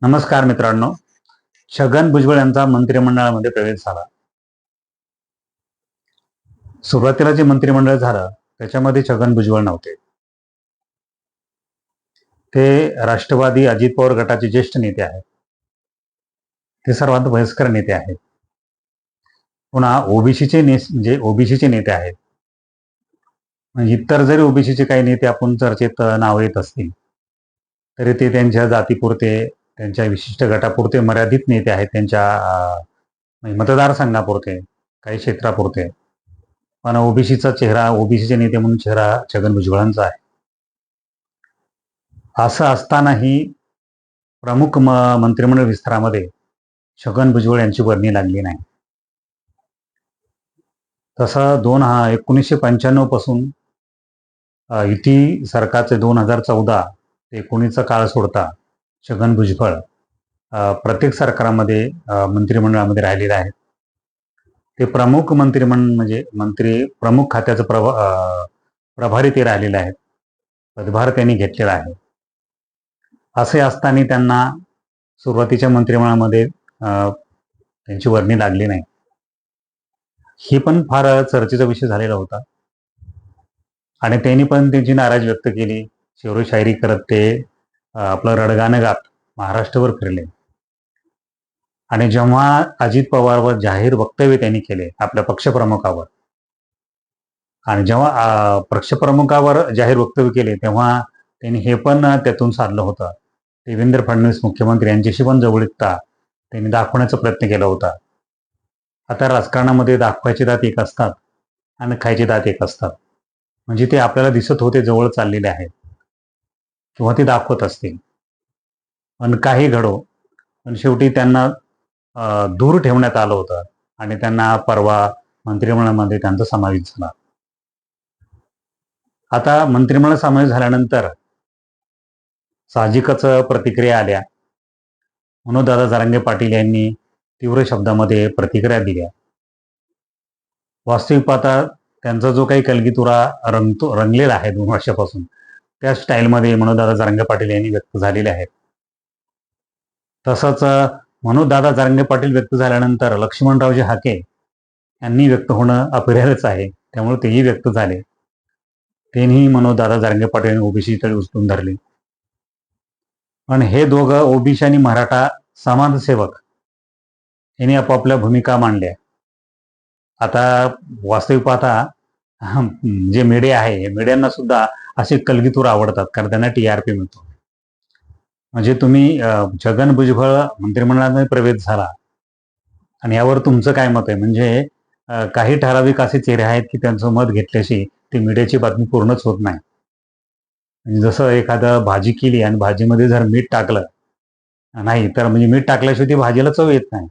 नमस्कार मित्रांनो. छगन भुजबळ यांचा मंत्रिमंडळामध्ये प्रवेश झाला. सुरुवातीला जे मंत्रिमंडळ झालं त्याच्यामध्ये छगन भुजबळ नव्हते. ते राष्ट्रवादी अजित पवार गटाचे ज्येष्ठ नेते आहेत. ते सर्वात वयस्कर नेते आहेत. पुन्हा ओबीसीचे नेते आहेत. म्हणजे इतर जरी ओबीसीचे काही नेते आपण चर्चेत नाव येत असतील तरी ते त्यांच्या जातीपुरते, त्यांच्या विशिष्ट गटापुरते मर्यादित नेते आहेत. त्यांच्या मतदारसंघापुरते, काही क्षेत्रापुरते. पण ओबीसीचे नेते म्हणून चेहरा छगन भुजबळांचा आहे. असं असतानाही प्रमुख मंत्रिमंडळ विस्तारामध्ये छगन भुजबळ यांची वर्णी लागली नाही. तसं 1995 पासून युती सरकारचे 2014 ते 19चा काळ सोडता छगन भुजबळ प्रत्येक सरकारामध्ये मंत्रिमंडळामध्ये राहिलेले आहेत. ते प्रमुख प्रमुख खात्याचं प्रभारी ते राहिलेले आहेत. पदभार त्यांनी घेतलेला आहे. असे असताना त्यांना सुरुवातीच्या मंत्रिमंडळामध्ये त्यांची वर्णी लागली नाही. ही पण फार चर्चेचा विषय झालेला होता आणि त्यांनी पण त्यांची नाराजी व्यक्त केली. शेरो शायरी करत ते आपलं रडगाणं गात महाराष्ट्रभर फिरले. आणि जेव्हा अजित पवारवर जाहीर वक्तव्य त्यांनी केले आपल्या पक्षप्रमुखावर, आणि जेव्हा पक्षप्रमुखावर जाहीर वक्तव्य केले तेव्हा त्यांनी हे पण त्यातून साधलं होतं. देवेंद्र फडणवीस मुख्यमंत्री यांच्याशी पण जवळीकता त्यांनी दाखवण्याचा प्रयत्न केला होता. आता राजकारणामध्ये दाखवायचे दात एक असतात आणि खायचे दात एक असतात. म्हणजे ते आपल्याला दिसत होते जवळ चाललेले आहेत किंवा ते दाखवत असतील, पण काही घडो, पण शेवटी त्यांना दूर ठेवण्यात आलं होतं आणि त्यांना परवा मंत्रिमंडळामध्ये त्यांचा समावेश झाला. आता मंत्रिमंडळ समावेश झाल्यानंतर साहजिकच प्रतिक्रिया आल्या. मनोजदादा जरांगे पाटील यांनी तीव्र शब्दामध्ये प्रतिक्रिया दिल्या. वास्तविक पाहता त्यांचा जो काही कलगीतुरा रंगलेला आहे 2 वर्षापासून, त्या स्टाईलमध्ये मनोजदादा जरांगे पाटील यांनी व्यक्त झालेले आहेत. तसंच मनोजदादा जरांगे पाटील व्यक्त झाल्यानंतर लक्ष्मणरावजी हाके यांनी व्यक्त होणं अपरिहार्यच आहे, त्यामुळे तेही व्यक्त झाले. त्यांनी मनोजदादा जरांगे पाटील यांनी ओबीसी तळी उचलून धरली. पण हे दोघं ओबीसी आणि मराठा समाजसेवक यांनी आपापल्या भूमिका मांडल्या. आता वास्तविक पाहता जे मीडिया आहे, मीडियांना सुद्धा असे कलगीतूर आवडतात, कारण त्यांना टीआरपी मिळतो. म्हणजे तुम्ही छगन भुजबळ मंत्रिमंडळामध्ये प्रवेश झाला आणि यावर तुमचं काय मत आहे? म्हणजे काही ठराविक असे चेहरे आहेत की त्यांचं मत घेतल्याशी ती मीडियाची बातमी पूर्णच होत नाही. म्हणजे जसं एखादं भाजी केली आणि भाजीमध्ये जर मीठ टाकलं नाही तर, म्हणजे मीठ टाकल्याशिवाय ती भाजीला चव येत नाही.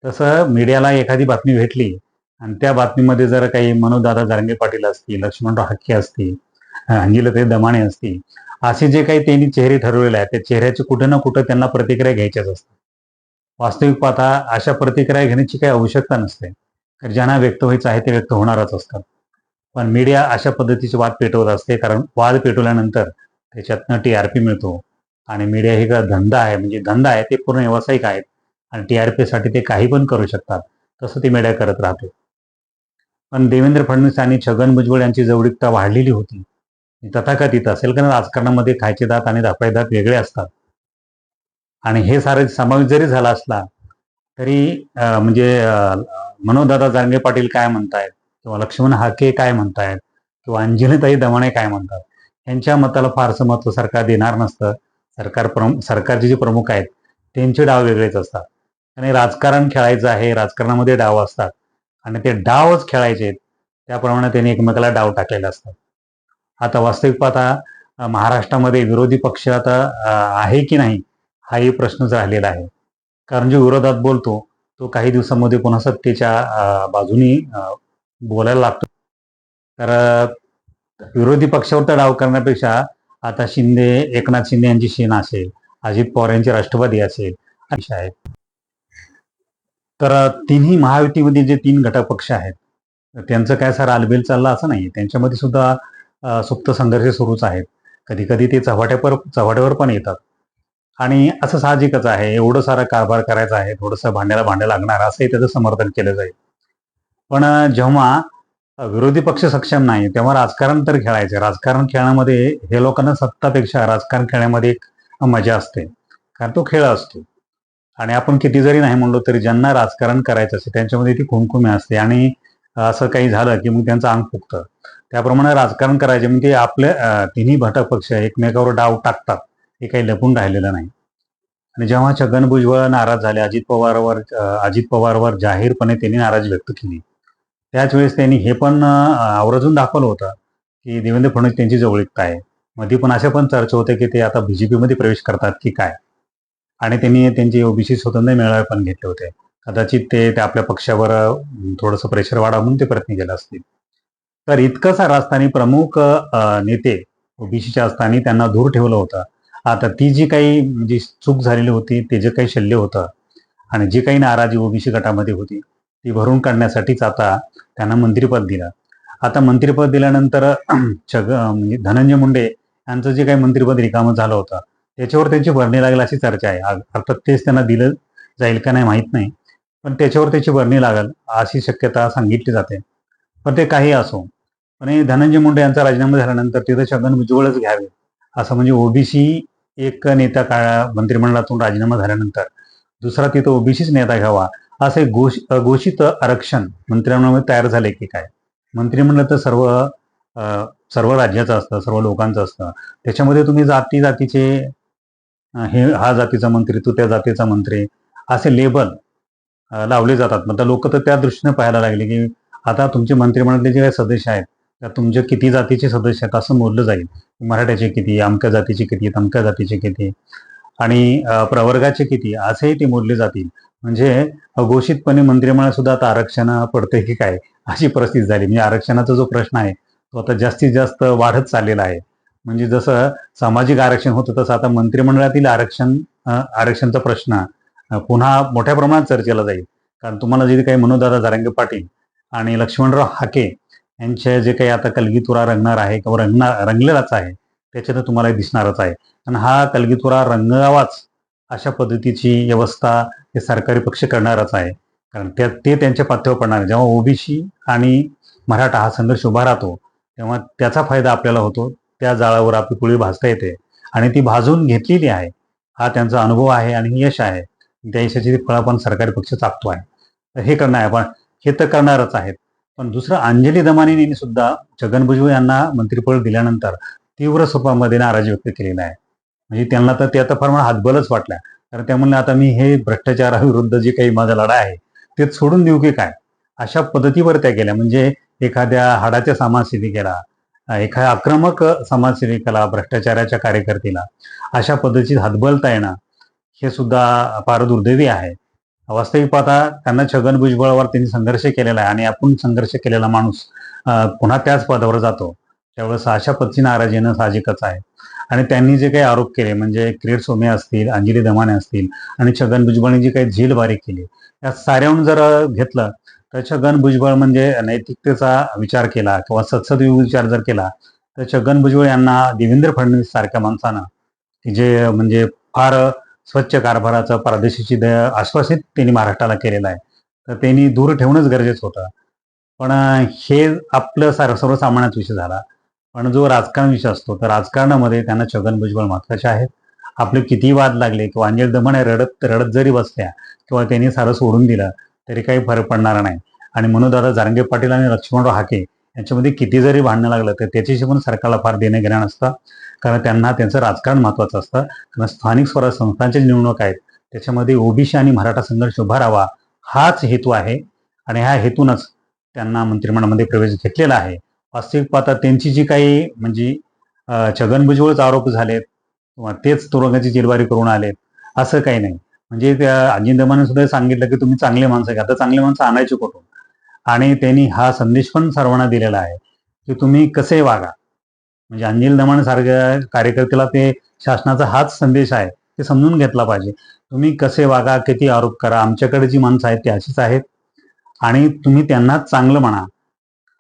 तसं मीडियाला एखादी बातमी भेटली आणि त्या बातमीमध्ये जर काही मनोजदादा जरांगे पाटील असतील, लक्ष्मणराव हाके असतील, अंजिलताई दमाणे असतील, असे जे काही त्यांनी चेहरे ठरवलेले आहेत, त्या चेहऱ्याची कुठे ना कुठं त्यांना प्रतिक्रिया घ्यायच्याच असतात. वास्तविक पाहता अशा प्रतिक्रिया घेण्याची काही आवश्यकता नसते, तर ज्यांना व्यक्त व्हायचं आहे ते व्यक्त होणारच असतात. पण मीडिया अशा पद्धतीचे वाद पेटवत असते, कारण वाद पेटवल्यानंतर त्याच्यातनं टीआरपी मिळतो. आणि मीडिया हे का धंदा आहे, म्हणजे धंदा आहे, ते पूर्ण व्यावसायिक आहेत आणि टीआरपीसाठी ते काही पण करू शकतात. तसं ती मीडिया करत राहते. पण देवेंद्र फडणवीस आणि छगन भुजबळ यांची जवळीकता वाढलेली होती. तथाकथित असेल, कारण राजकारणामध्ये खायचे दात आणि दाखवायचे दात वेगळे असतात. आणि हे सारे समावेश जरी झाला असला तरी मनोजदादा जरांगे पाटील काय म्हणतायत किंवा लक्ष्मण हाके काय म्हणतायत किंवा अंजलीताई दमाणे काय म्हणतात, यांच्या मताला फारसं महत्व सरकार देणार नसतं. सरकारचे जे प्रमुख आहेत त्यांचे डाव वेगळेच असतात. आणि राजकारण खेळायचं आहे, राजकारणामध्ये डाव असतात आणि ते डावच खेळायचे आहेत, त्याप्रमाणे त्यांनी एकमेकाला डाव टाकलेले असतात. आता वास्तविक पाहता महाराष्ट्रामध्ये विरोधी पक्ष आता आहे की नाही हाही प्रश्नच राहिलेला आहे. कारण जो विरोधात बोलतो तो काही दिवसांमध्ये पुन्हा सत्तेच्या बाजूनी बोलायला लागतो. तर विरोधी पक्षावर तर डाव करण्यापेक्षा आता एकनाथ शिंदे यांची सेना असेल, अजित पवार यांची राष्ट्रवादी असेल, अशा आहेत. तर तिन्ही महायुतीमध्ये जे 3 घटक पक्ष आहेत त्यांचं काय सारा आलबेल चालला असं नाही. त्यांच्यामध्ये सुद्धा सुप्त संघर्ष सुरूच आहेत. कधी कधी ते चव्हाट्यावर पण येतात. आणि असं साहजिकच आहे, एवढं सारा कारभार करायचा आहे, थोडंसं भांड्याला भांडं लागणार असंही त्याचं समर्थन केलं जाईल. पण जेव्हा विरोधी पक्ष सक्षम नाही तेव्हा राजकारण तर खेळायचं. राजकारण खेळण्यामध्ये हे लोकांना सत्तापेक्षा राजकारण खेळण्यामध्ये एक मजा असते, कारण तो खेळ असतो. आणि आपण किती जरी नाही म्हणलो तरी ज्यांना राजकारण करायचं असते त्यांच्यामध्ये ती खुमखुमी असते आणि असं काही झालं की मग त्यांचं अंग फुगतं. त्याप्रमाणे राजकारण करायचे म्हणजे आपल्या तिन्ही घटक पक्ष एकमेकावर डाव टाकतात, हे काही लपून राहिलेलं नाही. आणि जेव्हा छगन भुजबळ नाराज झाले, अजित पवारवर जाहीरपणे त्यांनी नाराजी व्यक्त केली. त्याच वेळेस त्यांनी हे पण आवर्जून दाखवलं होतं की देवेंद्र फडणवीस त्यांची जवळीकता आहे. मध्ये पण अशा पण चर्चा होते की ते आता बीजेपीमध्ये प्रवेश करतात की काय. आणि त्यांनी त्यांचे ओबीसी स्वतंत्र मेळावे पण घेतले होते. कदाचित ते आपल्या पक्षावर थोडंसं प्रेशर वाढावं म्हणून ते प्रयत्न केले असतील. तर इतकंसा राजस्थानी प्रमुख नेते ओबीसीच्या असताना त्यांना दूर ठेवलं होतं. आता ती जी काही म्हणजे चूक झालेली होती, ते जे काही शल्य होतं आणि जी काही नाराजी ओबीसी गटामध्ये होती, ती भरून काढण्यासाठीच आता त्यांना मंत्रिपद दिलं. आता मंत्रिपद दिल्यानंतर म्हणजे धनंजय मुंडे यांचं जे काही मंत्रिपद रिकामं झालं होतं, त्याच्यावर त्यांची भरणी लागेल अशी चर्चा आहे. अर्थात तेच त्यांना दिलं जाईल का नाही माहीत नाही, पण त्याच्यावर त्याची भरणी लागेल अशी शक्यता सांगितली जाते. पण ते काही असो, पण हे धनंजय मुंडे यांचा राजीनामा झाल्यानंतर तिथं छगन भुजबळच घ्यावे असं म्हणजे ओबीसी एक नेता मंत्रिमंडळातून राजीनामा झाल्यानंतर दुसरा तिथं ओबीसीच नेता घ्यावा असं एक घोषित आरक्षण मंत्रिमंडळामध्ये तयार झाले की काय. मंत्रिमंडळ तर सर्व राज्याचं असतं, सर्व लोकांचं असतं. त्याच्यामध्ये तुम्ही जातीचे हा जातीचा मंत्री, तो त्या जातीचा मंत्री असे लेबल लावले जातात. मग लोक तर त्या दृष्टीने पाहायला लागले की आता तुमचे मंत्रिमंडळातले जे काही सदस्य आहेत, त्या तुमचे किती जातीचे सदस्य आहेत असं मोजलं जाईल. मराठ्याचे किती, अमक्या जातीचे किती, तमक्या जातीचे किती आणि प्रवर्गाचे किती असेही ते मोजले जातील. म्हणजे अघोषितपणे मंत्रिमंडळात सुद्धा आता आरक्षण पडते की काय अशी परिस्थिती झाली. म्हणजे आरक्षणाचा जो प्रश्न आहे तो आता जास्तीत जास्त वाढत चाललेला आहे. म्हणजे जसं सामाजिक आरक्षण होतं तसं आता मंत्रिमंडळातील आरक्षणचा प्रश्न पुन्हा मोठ्या प्रमाणात चर्चेला जाईल. कारण तुम्हाला जे काही मनोजदादा जरांगे पाटील आणि लक्ष्मणराव हाके यांचे जे काही आता कलगीतुरा रंगणार आहे किंवा रंगलेलाच आहे, त्याच्यात तुम्हाला दिसणारच आहे. आणि हा कलगीतुरा रंगावाच अशा पद्धतीची व्यवस्था हे सरकारी पक्ष करणारच आहे. कारण ते त्यांच्या पातळीवर पडणार आहे. जेव्हा ओबीसी आणि मराठा हा संघर्ष उभा राहतो तेव्हा त्याचा फायदा आपल्याला होतो. त्या जाळावर आपली पोळी भाजता येते आणि ती भाजून घेतलेली आहे. हा त्यांचा अनुभव आहे आणि यश आहे. त्या यशाची फळं पण सरकारी पक्ष चाकतो आहे. तर हे करणार आहे, पण हे तर करणारच आहेत. पण दुसरं अंजली दमानी यांनी सुद्धा छगन भुजबळ यांना मंत्रिपद दिल्यानंतर तीव्र स्वरूपामध्ये नाराजी व्यक्त केलेला आहे. म्हणजे त्यांना तर ते आता फार मला हातबलच वाटल्या. कारण त्या म्हणले आता मी हे भ्रष्टाचाराविरुद्ध जे काही माझा लढा आहे ते सोडून देऊ की काय, अशा पद्धतीवर त्या गेल्या. म्हणजे एखाद्या हाडाच्या समाजसेविकेला, एखाद्या आक्रमक समाजसेविकाला, भ्रष्टाचाराच्या कार्यकर्त्याला अशा पद्धतीची हातबलता येणं हे सुद्धा फार दुर्दैवी आहे. वास्तविक पाहता त्यांना छगन भुजबळावर त्यांनी संघर्ष केलेला आहे आणि आपण संघर्ष केलेला माणूस पुन्हा त्याच पदावर जातो त्यावेळेस अशा पद्धतीची नाराजी येणं साहजिकच आहे. आणि त्यांनी जे काही आरोप केले म्हणजे किरीट सोमय्या असतील, अंजली दमाने असतील आणि छगन भुजबळने जी काही झीलबारी केली, या साऱ्याहून जर घेतलं तर छगन भुजबळ म्हणजे नैतिकतेचा विचार केला किंवा सत्सद विचार जर केला तर छगन भुजबळ यांना देवेंद्र फडणवीस सारख्या माणसानं की जे म्हणजे फार स्वच्छ कारभाराचं पारदर्शीची आश्वासित त्यांनी महाराष्ट्राला केलेलं आहे, तर त्यांनी दूर ठेवणंच गरजेचं होतं. पण हे आपलं सर्वसामान्याचा विषय झाला. पण जो राजकारण विषय असतो तर राजकारणामध्ये त्यांना छगन भुजबळ महत्वाचे आहेत. आपले किती वाद लागले किंवा अंजली दमाने रडत रडत जरी बसल्या किंवा त्यांनी सारं सोडून दिलं तरी काही फरक पडणार नाही. आणि मनोजदादा जरांगे पाटील आणि लक्ष्मणराव हाके यांच्यामध्ये किती जरी भांडणं लागलं तर त्याच्याशी पण सरकारला फार देणं घेणं नसतं. कारण त्यांना त्यांचं राजकारण महत्वाचं असतं. कारण स्थानिक स्वराज्य संस्थांच्या निवडणूक आहेत त्याच्यामध्ये ओबीसी आणि मराठा संघर्ष उभा राहावा हाच हेतू आहे आणि ह्या हेतूनच त्यांना मंत्रिमंडळामध्ये प्रवेश घेतलेला आहे. वास्तविक पाहता त्यांची जी काही म्हणजे छगन भुजबळच आरोप झालेत किंवा तेच तुरुंगाची जेलबारी करून आलेत असं काही नाही. म्हणजे त्या अंजली दमाने सुद्धा सांगितलं की तुम्ही चांगले माणसं घ्या, आता चांगले माणसं आणायचे कुठून. आणि त्यांनी हा संदेश पण सर्वांना दिलेला आहे की तुम्ही कसे वागा. म्हणजे अंजली दमाने सारख्या कार्यकर्त्याला ते शासनाचा हाच संदेश आहे ते समजून घेतला पाहिजे. तुम्ही कसे वागा, किती आरोप करा, आमच्याकडे जी माणसं आहेत ती अशीच आहेत आणि तुम्ही त्यांनाच चांगलं म्हणा.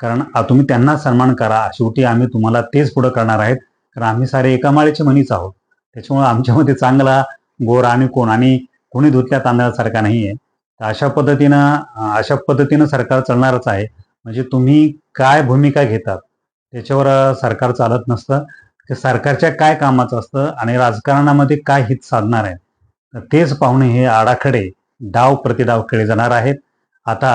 कारण तुम्ही त्यांना सन्मान करा. शेवटी आम्ही तुम्हाला तेच पुढं करणार आहेत. कारण आम्ही सारे एका माळेचे मणीच आहोत. त्याच्यामुळे आमच्यामध्ये चांगला गोरा आणि कोण आणि कोणी धुतल्या तांदळासारखा नाही आहे. तर अशा पद्धतीनं सरकार चालणारच आहे. म्हणजे तुम्ही काय भूमिका घेतात त्याच्यावर सरकार चालत नसतं. ते सरकारच्या काय कामाचं असतं आणि राजकारणामध्ये काय हित साधणार आहे, तर तेच पाहुणे हे आडाखडे डाव प्रतिडाव खेळले जाणार आहेत. आता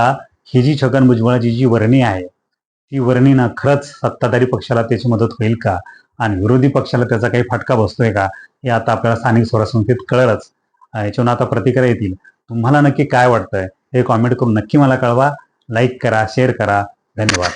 ही जी छगन भुजबळाची जी वर्णी आहे, ती वर्णी ना खरंच सत्ताधारी पक्षाला त्याची मदत होईल का आणि विरोधी पक्षाला त्याचा काही फटका बसतोय का, हे आता आपल्याला स्थानिक स्वराज्य कळलंच. याच्यावरून आता प्रतिक्रिया येतील. तुम्हाला नक्की काय वाटतंय हे कॉमेंट करून नक्की मला कळवा. लाईक करा, शेअर करा. धन्यवाद.